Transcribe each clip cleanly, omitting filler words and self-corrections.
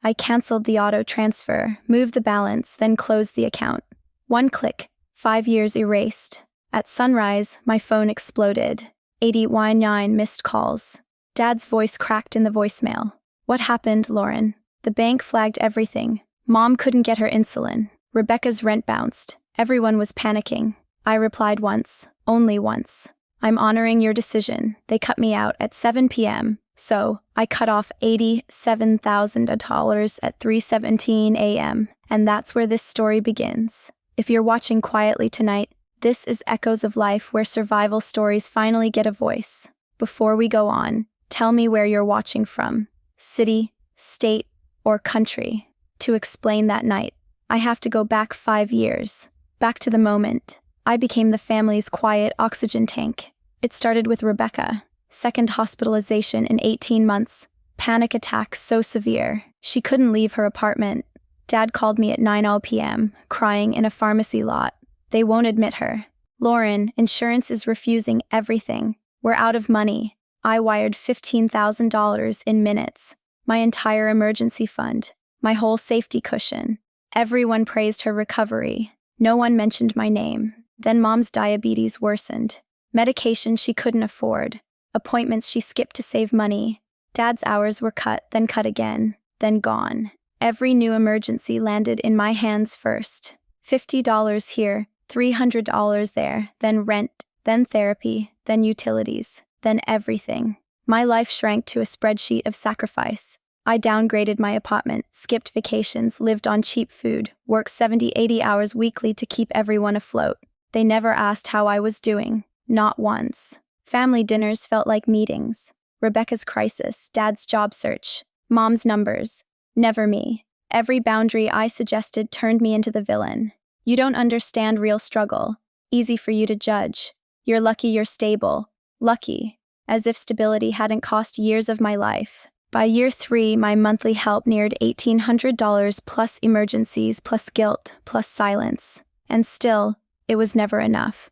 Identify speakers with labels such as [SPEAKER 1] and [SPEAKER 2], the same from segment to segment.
[SPEAKER 1] I canceled the auto transfer, moved the balance, then closed the account. One click, 5 years erased. At sunrise, my phone exploded. 89 missed calls. Dad's voice cracked in the voicemail. What happened, Lauren? The bank flagged everything. Mom couldn't get her insulin. Rebecca's rent bounced. Everyone was panicking. I replied once, only once. I'm honoring your decision. They cut me out at 7 p.m. So, I cut off $87,000 at 3:17 a.m. And that's where this story begins. If you're watching quietly tonight, this is Echoes of Life, where survival stories finally get a voice. Before we go on, tell me where you're watching from. City, state, or country. To explain that night, I have to go back 5 years. Back to the moment I became the family's quiet oxygen tank. It started with Rebecca. Second hospitalization in 18 months. Panic attack so severe, she couldn't leave her apartment. Dad called me at 9 p.m., crying in a pharmacy lot. They won't admit her. Lauren, insurance is refusing everything. We're out of money. I wired $15,000 in minutes. My entire emergency fund. My whole safety cushion. Everyone praised her recovery. No one mentioned my name. Then Mom's diabetes worsened. Medication she couldn't afford. Appointments she skipped to save money. Dad's hours were cut, then cut again, then gone. Every new emergency landed in my hands first. $50 here, $300 there, then rent, then therapy, then utilities, then everything. My life shrank to a spreadsheet of sacrifice. I downgraded my apartment, skipped vacations, lived on cheap food, worked 70-80 hours weekly to keep everyone afloat. They never asked how I was doing. Not once. Family dinners felt like meetings. Rebecca's crisis, Dad's job search, Mom's numbers. Never me. Every boundary I suggested turned me into the villain. You don't understand real struggle. Easy for you to judge. You're lucky you're stable. Lucky. As if stability hadn't cost years of my life. By year 3, my monthly help neared $1,800 plus emergencies, plus guilt, plus silence. And still, it was never enough.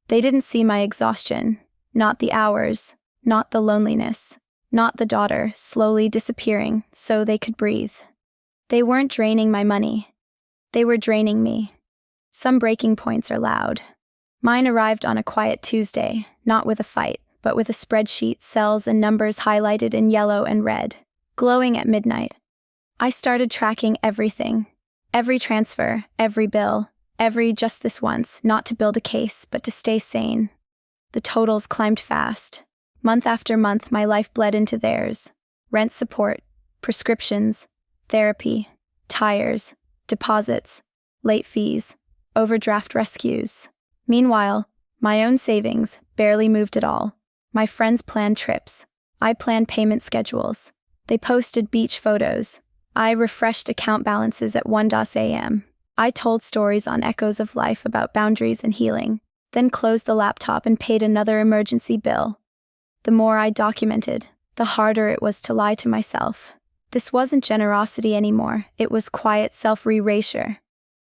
[SPEAKER 1] They didn't see my exhaustion. Not the hours, not the loneliness, not the daughter slowly disappearing so they could breathe. They weren't draining my money. They were draining me. Some breaking points are loud. Mine arrived on a quiet Tuesday, not with a fight, but with a spreadsheet, cells and numbers highlighted in yellow and red, glowing at midnight. I started tracking everything. Every transfer, every bill, every just this once, not to build a case, but to stay sane. The totals climbed fast. Month after month, my life bled into theirs. Rent support, prescriptions, therapy, tires, deposits, late fees, overdraft rescues. Meanwhile, my own savings barely moved at all. My friends planned trips. I planned payment schedules. They posted beach photos. I refreshed account balances at 1 a.m. I told stories on Echoes of Life about boundaries and healing, then closed the laptop and paid another emergency bill. The more I documented, the harder it was to lie to myself. This wasn't generosity anymore, it was quiet self-erasure.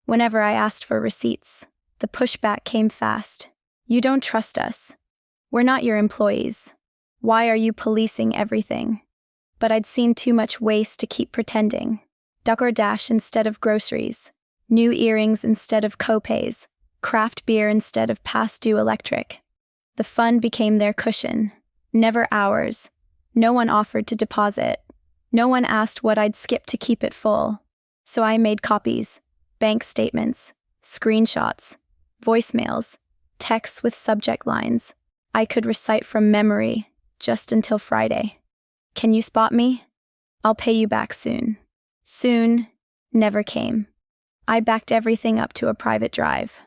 [SPEAKER 1] Whenever I asked for receipts, the pushback came fast. You don't trust us. We're not your employees. Why are you policing everything? But I'd seen too much waste to keep pretending. DoorDash instead of groceries. New earrings instead of copays. Craft beer instead of past due electric. The fund became their cushion. Never ours. No one offered to deposit. No one asked what I'd skip to keep it full. So I made copies, bank statements, screenshots, voicemails, texts with subject lines I could recite from memory just until Friday. Can you spot me? I'll pay you back soon. Soon never came. I backed everything up to a private drive.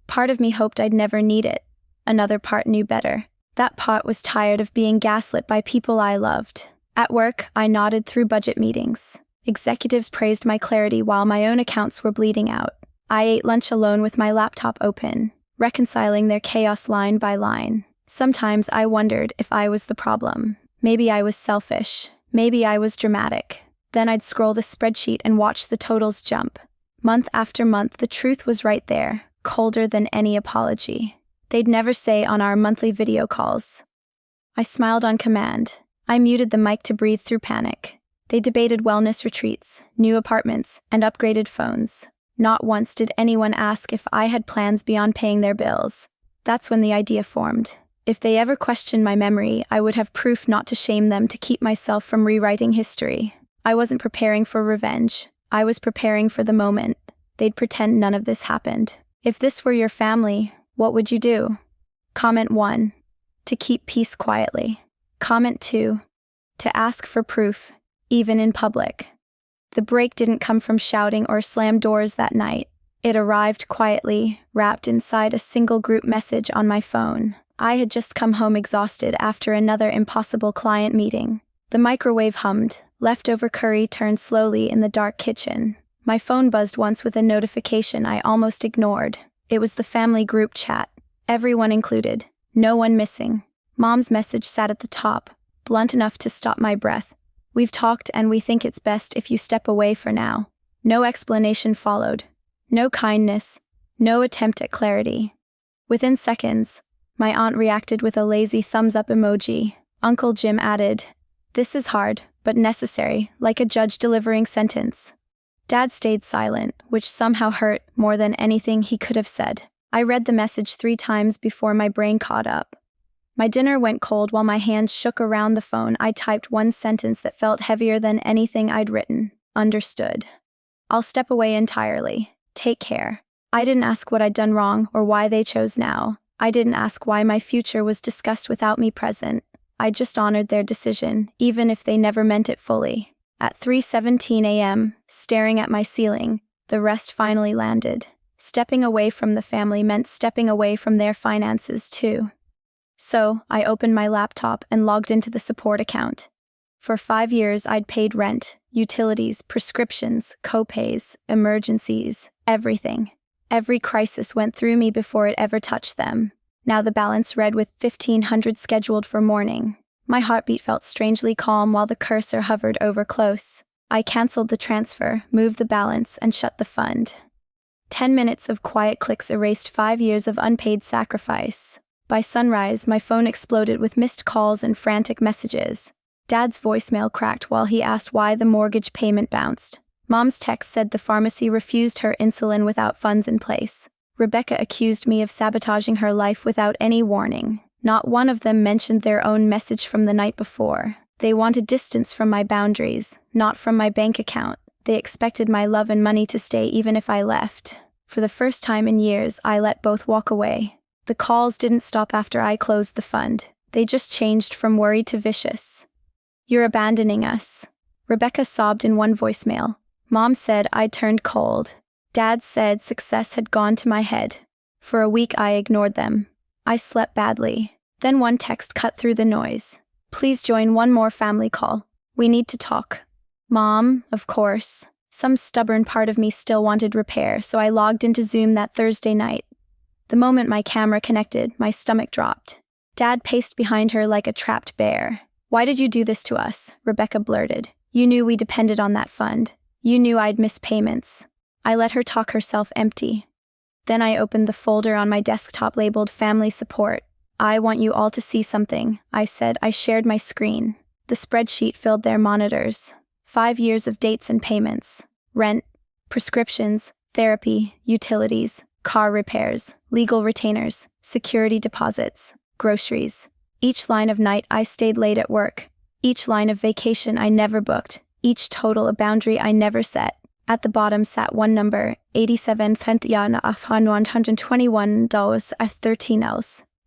[SPEAKER 1] Part of me hoped I'd never need it. Another part knew better. That part was tired of being gaslit by people I loved. At work, I nodded through budget meetings. Executives praised my clarity while my own accounts were bleeding out. I ate lunch alone with my laptop open, reconciling their chaos line by line. Sometimes I wondered if I was the problem. Maybe I was selfish. Maybe I was dramatic. Then I'd scroll the spreadsheet and watch the totals jump. Month after month, the truth was right there, colder than any apology. They'd never say on our monthly video calls. I smiled on command. I muted the mic to breathe through panic. They debated wellness retreats, new apartments, and upgraded phones. Not once did anyone ask if I had plans beyond paying their bills. That's when the idea formed. If they ever questioned my memory, I would have proof not to shame them, to keep myself from rewriting history. I wasn't preparing for revenge. I was preparing for the moment. They'd pretend none of this happened. If this were your family, what would you do? Comment 1. To keep peace quietly. Comment 2. To ask for proof, even in public. The break didn't come from shouting or slam doors that night. It arrived quietly, wrapped inside a single group message on my phone. I had just come home exhausted after another impossible client meeting. The microwave hummed. Leftover curry turned slowly in the dark kitchen. My phone buzzed once with a notification I almost ignored. It was the family group chat. Everyone included. No one missing. Mom's message sat at the top, blunt enough to stop my breath. We've talked and we think it's best if you step away for now. No explanation followed. No kindness. No attempt at clarity. Within seconds, my aunt reacted with a lazy thumbs-up emoji. Uncle Jim added, "This is hard, but necessary, like a judge delivering sentence." Dad stayed silent, which somehow hurt more than anything he could have said. I read the message 3 times before my brain caught up. My dinner went cold while my hands shook around the phone. I typed one sentence that felt heavier than anything I'd written. Understood. I'll step away entirely. Take care. I didn't ask what I'd done wrong or why they chose now. I didn't ask why my future was discussed without me present. I just honored their decision, even if they never meant it fully. At 3:17 a.m., staring at my ceiling, the rest finally landed. Stepping away from the family meant stepping away from their finances too. So, I opened my laptop and logged into the support account. For 5 years, I'd paid rent, utilities, prescriptions, co-pays, emergencies, everything. Every crisis went through me before it ever touched them. Now the balance read with 1,500 scheduled for morning. My heartbeat felt strangely calm while the cursor hovered over close. I canceled the transfer, moved the balance, and shut the fund. 10 minutes of quiet clicks erased 5 years of unpaid sacrifice. By sunrise, my phone exploded with missed calls and frantic messages. Dad's voicemail cracked while he asked why the mortgage payment bounced. Mom's text said the pharmacy refused her insulin without funds in place. Rebecca accused me of sabotaging her life without any warning. Not one of them mentioned their own message from the night before. They wanted distance from my boundaries, not from my bank account. They expected my love and money to stay even if I left. For the first time in years, I let both walk away. The calls didn't stop after I closed the fund. They just changed from worried to vicious. "You're abandoning us." Rebecca sobbed in one voicemail. Mom said I turned cold. Dad said success had gone to my head. For a week I ignored them. I slept badly. Then one text cut through the noise. "Please join one more family call. We need to talk." Mom, of course. Some stubborn part of me still wanted repair, so I logged into Zoom that Thursday night. The moment my camera connected, my stomach dropped. Dad paced behind her like a trapped bear. "Why did you do this to us?" Rebecca blurted. "You knew we depended on that fund. You knew I'd miss payments." I let her talk herself empty. Then I opened the folder on my desktop labeled Family Support. "I want you all to see something," I said. I shared my screen. The spreadsheet filled their monitors. 5 years of dates and payments. Rent, prescriptions, therapy, utilities, car repairs, legal retainers, security deposits, groceries. Each line of night I stayed late at work. Each line of vacation I never booked. Each total a boundary I never set. At the bottom sat one number, 87,121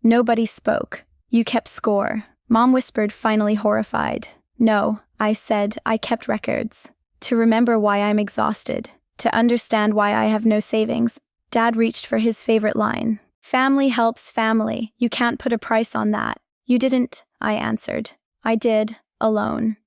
[SPEAKER 1] Nobody spoke. "You kept score," Mom whispered, finally horrified. "No," I said, "I kept records. To remember why I'm exhausted. To understand why I have no savings." Dad reached for his favorite line. "Family helps family. You can't put a price on that." "You didn't," I answered. "I did, alone."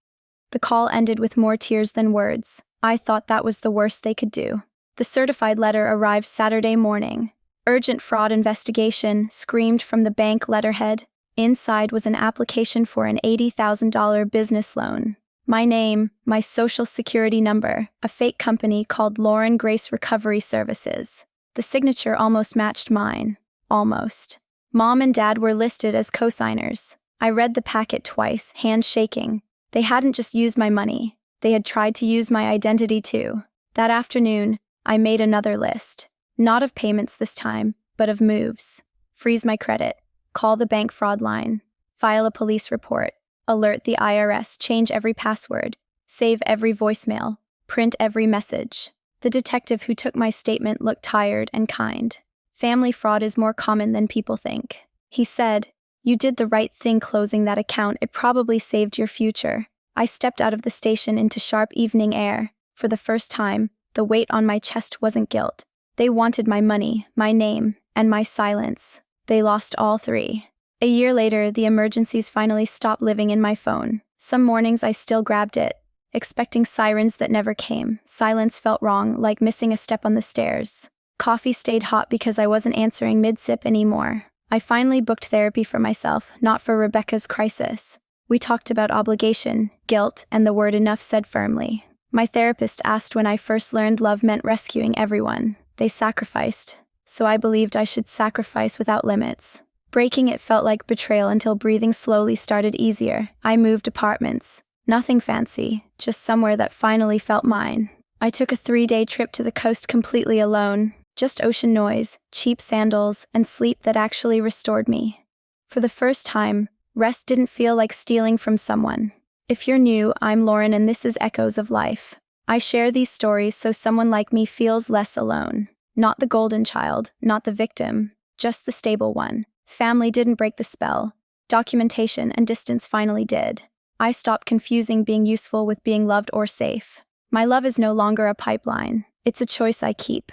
[SPEAKER 1] The call ended with more tears than words. I thought that was the worst they could do. The certified letter arrived Saturday morning. "Urgent fraud investigation," screamed from the bank letterhead. Inside was an application for an $80,000 business loan. My name, my social security number, a fake company called Lauren Grace Recovery Services. The signature almost matched mine. Almost. Mom and Dad were listed as co-signers. I read the packet twice, hands shaking. They hadn't just used my money. They had tried to use my identity too. That afternoon, I made another list. Not of payments this time, but of moves. Freeze my credit. Call the bank fraud line. File a police report. Alert the IRS. Change every password. Save every voicemail. Print every message. The detective who took my statement looked tired and kind. Family fraud is more common than people think. He said, "You did the right thing closing that account. It probably saved your future." I stepped out of the station into sharp evening air. For the first time, the weight on my chest wasn't guilt. They wanted my money, my name, and my silence. They lost all three. A year later, the emergencies finally stopped living in my phone. Some mornings I still grabbed it, expecting sirens that never came. Silence felt wrong, like missing a step on the stairs. Coffee stayed hot because I wasn't answering mid-sip anymore. I finally booked therapy for myself, not for Rebecca's crisis. We talked about obligation, guilt, and the word enough said firmly. My therapist asked when I first learned love meant rescuing everyone. They sacrificed, so I believed I should sacrifice without limits. Breaking it felt like betrayal until breathing slowly started easier. I moved apartments. Nothing fancy, just somewhere that finally felt mine. I took a 3-day trip to the coast completely alone. Just ocean noise, cheap sandals, and sleep that actually restored me. For the first time, rest didn't feel like stealing from someone. If you're new, I'm Lauren and this is Echoes of Life. I share these stories so someone like me feels less alone. Not the golden child, not the victim, just the stable one. Family didn't break the spell. Documentation and distance finally did. I stopped confusing being useful with being loved or safe. My love is no longer a pipeline. It's a choice I keep.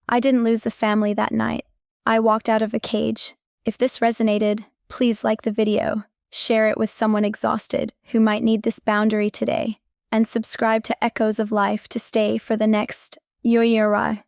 [SPEAKER 1] I didn't lose the family that night. I walked out of a cage. If this resonated, please like the video, share it with someone exhausted who might need this boundary today, and subscribe to Echoes of Life to stay for the next Yoyora.